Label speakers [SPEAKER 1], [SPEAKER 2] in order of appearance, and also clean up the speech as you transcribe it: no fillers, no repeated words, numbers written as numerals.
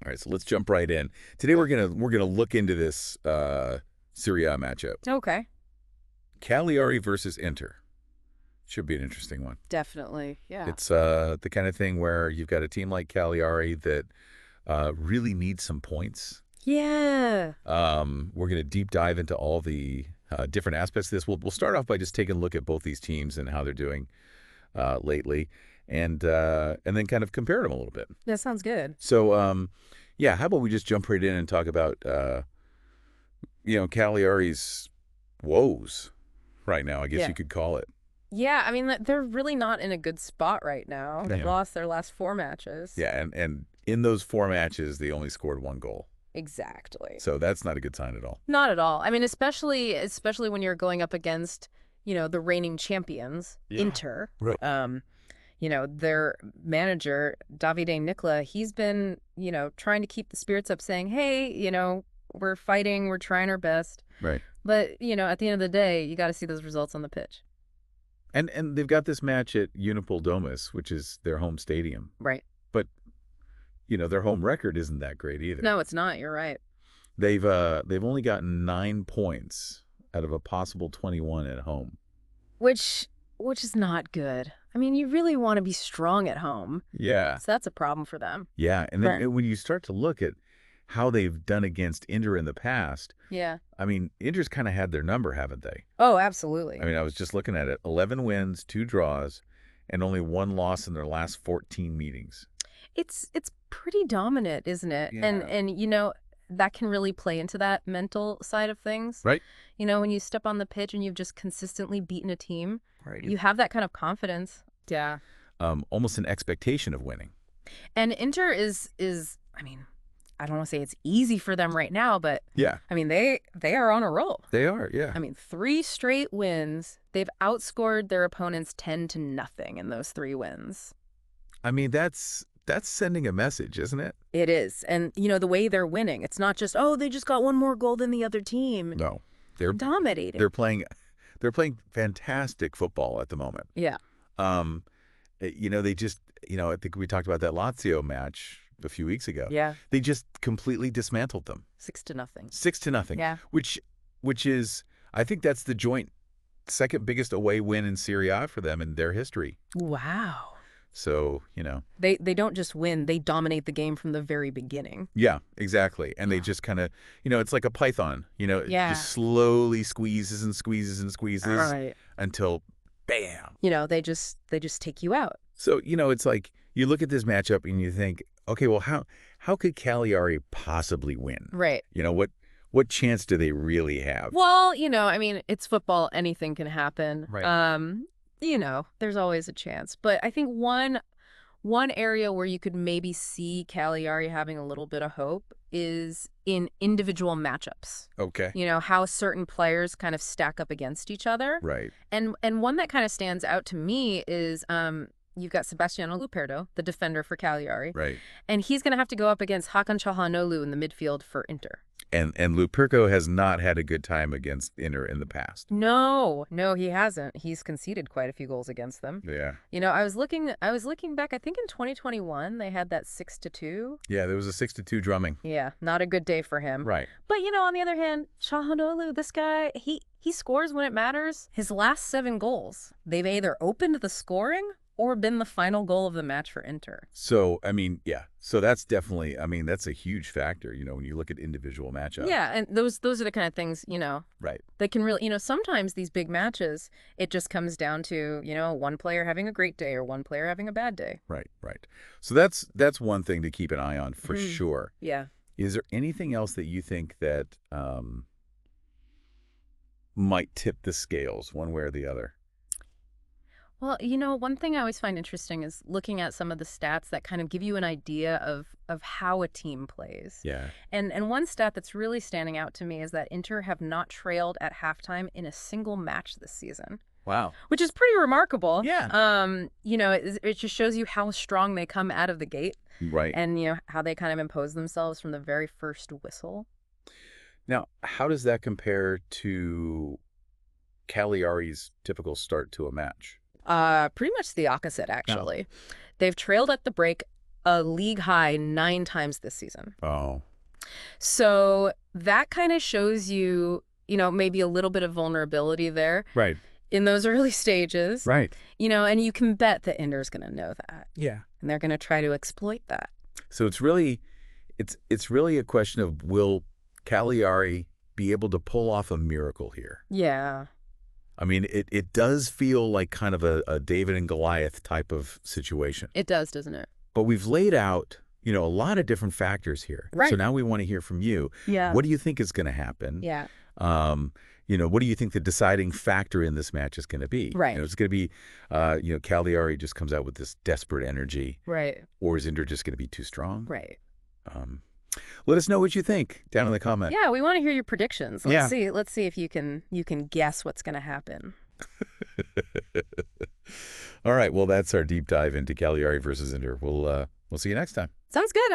[SPEAKER 1] right, so let's jump right in. Today we're gonna look into this Serie A matchup.
[SPEAKER 2] Okay.
[SPEAKER 1] Cagliari versus Inter. Should be an interesting one.
[SPEAKER 2] Definitely. Yeah.
[SPEAKER 1] It's the kind of thing where you've got a team like Cagliari that really needs some points.
[SPEAKER 2] Yeah.
[SPEAKER 1] We're going to deep dive into all the different aspects of this. We'll start off by just taking a look at both these teams and how they're doing lately, and then kind of compare them a little bit.
[SPEAKER 2] That sounds good.
[SPEAKER 1] So, yeah, how about we just jump right in and talk about Cagliari's woes right now, I guess you could call it.
[SPEAKER 2] Yeah, I mean, they're really not in a good spot right now. They've lost their last 4 matches.
[SPEAKER 1] Yeah, and in those 4 matches, they only scored 1 goal.
[SPEAKER 2] Exactly.
[SPEAKER 1] So that's not a good sign at all.
[SPEAKER 2] Not at all. I mean, especially when you're going up against, the reigning champions, Inter.
[SPEAKER 1] Right.
[SPEAKER 2] Their manager, Davide Nicola, he's been, trying to keep the spirits up, saying, hey, we're fighting, we're trying our best.
[SPEAKER 1] Right.
[SPEAKER 2] But, at the end of the day, you got to see those results on the pitch.
[SPEAKER 1] And they've got this match at Unipol Domus, which is their home stadium.
[SPEAKER 2] Right.
[SPEAKER 1] But, their home record isn't that great either.
[SPEAKER 2] No, it's not. You're right.
[SPEAKER 1] They've only gotten 9 points out of a possible 21 at home.
[SPEAKER 2] Which is not good. I mean, you really want to be strong at home.
[SPEAKER 1] Yeah.
[SPEAKER 2] So that's a problem for them.
[SPEAKER 1] Yeah, and then when you start to look at how they've done against Inter in the past, I mean, Inter's kind of had their number, haven't they?
[SPEAKER 2] Oh, absolutely.
[SPEAKER 1] I mean, I was just looking at it. 11 wins, 2 draws, and only 1 loss in their last 14 meetings.
[SPEAKER 2] It's pretty dominant, isn't it?
[SPEAKER 1] Yeah.
[SPEAKER 2] And that can really play into that mental side of things.
[SPEAKER 1] Right.
[SPEAKER 2] When you step on the pitch and you've just consistently beaten a team,
[SPEAKER 1] right,
[SPEAKER 2] you have that kind of confidence. Yeah.
[SPEAKER 1] Almost an expectation of winning.
[SPEAKER 2] And Inter is I mean, I don't want to say it's easy for them right now, but I mean, they are on a roll.
[SPEAKER 1] They are, yeah.
[SPEAKER 2] I mean, 3 straight wins. They've outscored their opponents 10-0 in those 3 wins.
[SPEAKER 1] I mean, that's sending a message, isn't it?
[SPEAKER 2] It is. And, the way they're winning, it's not just, oh, they just got 1 more goal than the other team.
[SPEAKER 1] No. They're
[SPEAKER 2] dominating.
[SPEAKER 1] They're playing fantastic football at the moment.
[SPEAKER 2] Yeah.
[SPEAKER 1] They just, I think we talked about that Lazio match a few weeks ago.
[SPEAKER 2] Yeah.
[SPEAKER 1] They just completely dismantled them.
[SPEAKER 2] 6-0.
[SPEAKER 1] 6-0.
[SPEAKER 2] Yeah.
[SPEAKER 1] Which is, I think that's the joint second biggest away win in Serie A for them in their history.
[SPEAKER 2] Wow.
[SPEAKER 1] So,
[SPEAKER 2] They don't just win, they dominate the game from the very beginning.
[SPEAKER 1] Yeah, exactly. And they just kind of, it's like a python, it just slowly squeezes and squeezes and squeezes until bam.
[SPEAKER 2] They just take you out.
[SPEAKER 1] So, it's like you look at this matchup and you think, okay, well, how could Cagliari possibly win?
[SPEAKER 2] Right.
[SPEAKER 1] What chance do they really have?
[SPEAKER 2] Well, I mean, it's football, anything can happen.
[SPEAKER 1] Right.
[SPEAKER 2] There's always a chance. But I think one area where you could maybe see Cagliari having a little bit of hope is in individual matchups.
[SPEAKER 1] Okay.
[SPEAKER 2] How certain players kind of stack up against each other.
[SPEAKER 1] Right.
[SPEAKER 2] And one that kind of stands out to me is you've got Sebastiano Luperto, the defender for Cagliari.
[SPEAKER 1] Right.
[SPEAKER 2] And he's going to have to go up against Hakan Çalhanoğlu in the midfield for Inter.
[SPEAKER 1] And Luperto has not had a good time against Inter in the past.
[SPEAKER 2] No, he hasn't. He's conceded quite a few goals against them.
[SPEAKER 1] Yeah.
[SPEAKER 2] I was looking back, I think in 2021 they had that 6-2.
[SPEAKER 1] Yeah, there was a 6-2 drumming.
[SPEAKER 2] Yeah, not a good day for him.
[SPEAKER 1] Right.
[SPEAKER 2] But on the other hand, Çalhanoğlu, this guy, he scores when it matters. His last 7 goals, they've either opened the scoring or been the final goal of the match for Inter.
[SPEAKER 1] So, I mean, yeah. So that's definitely, that's a huge factor, when you look at individual matchups.
[SPEAKER 2] Yeah, and those are the kind of things,
[SPEAKER 1] right.
[SPEAKER 2] That can really, sometimes these big matches, it just comes down to, one player having a great day or one player having a bad day.
[SPEAKER 1] Right. So that's one thing to keep an eye on for sure.
[SPEAKER 2] Yeah.
[SPEAKER 1] Is there anything else that you think that might tip the scales one way or the other?
[SPEAKER 2] Well, one thing I always find interesting is looking at some of the stats that kind of give you an idea of how a team plays.
[SPEAKER 1] Yeah.
[SPEAKER 2] And one stat that's really standing out to me is that Inter have not trailed at halftime in a single match this season.
[SPEAKER 1] Wow.
[SPEAKER 2] Which is pretty remarkable.
[SPEAKER 1] Yeah.
[SPEAKER 2] It just shows you how strong they come out of the gate.
[SPEAKER 1] Right.
[SPEAKER 2] And, how they kind of impose themselves from the very first whistle.
[SPEAKER 1] Now, how does that compare to Cagliari's typical start to a match?
[SPEAKER 2] Pretty much the opposite, actually. They've trailed at the break a league high 9 times this season.
[SPEAKER 1] Oh,
[SPEAKER 2] So that kind of shows you, maybe a little bit of vulnerability there
[SPEAKER 1] right,
[SPEAKER 2] in those early stages.
[SPEAKER 1] right.
[SPEAKER 2] And you can bet that Inter's going to know that.
[SPEAKER 3] Yeah.
[SPEAKER 2] And they're going to try to exploit that.
[SPEAKER 1] So it's really a question of, will Cagliari be able to pull off a miracle here?
[SPEAKER 2] Yeah.
[SPEAKER 1] I mean, it does feel like kind of a David and Goliath type of situation.
[SPEAKER 2] It does, doesn't it?
[SPEAKER 1] But we've laid out, a lot of different factors here.
[SPEAKER 2] Right.
[SPEAKER 1] So now we want to hear from you.
[SPEAKER 2] Yeah.
[SPEAKER 1] What do you think is going to happen?
[SPEAKER 2] Yeah.
[SPEAKER 1] What do you think the deciding factor in this match is going to be?
[SPEAKER 2] Right.
[SPEAKER 1] It's going to be, Cagliari just comes out with this desperate energy.
[SPEAKER 2] Right.
[SPEAKER 1] Or is Inter just going to be too strong?
[SPEAKER 2] Right.
[SPEAKER 1] Let us know what you think down in the comments.
[SPEAKER 2] Yeah, we want to hear your predictions.
[SPEAKER 3] Yeah.
[SPEAKER 2] Let's see if you can guess what's going to happen.
[SPEAKER 1] All right. Well, that's our deep dive into Cagliari versus Inter. We'll see you next time.
[SPEAKER 2] Sounds good.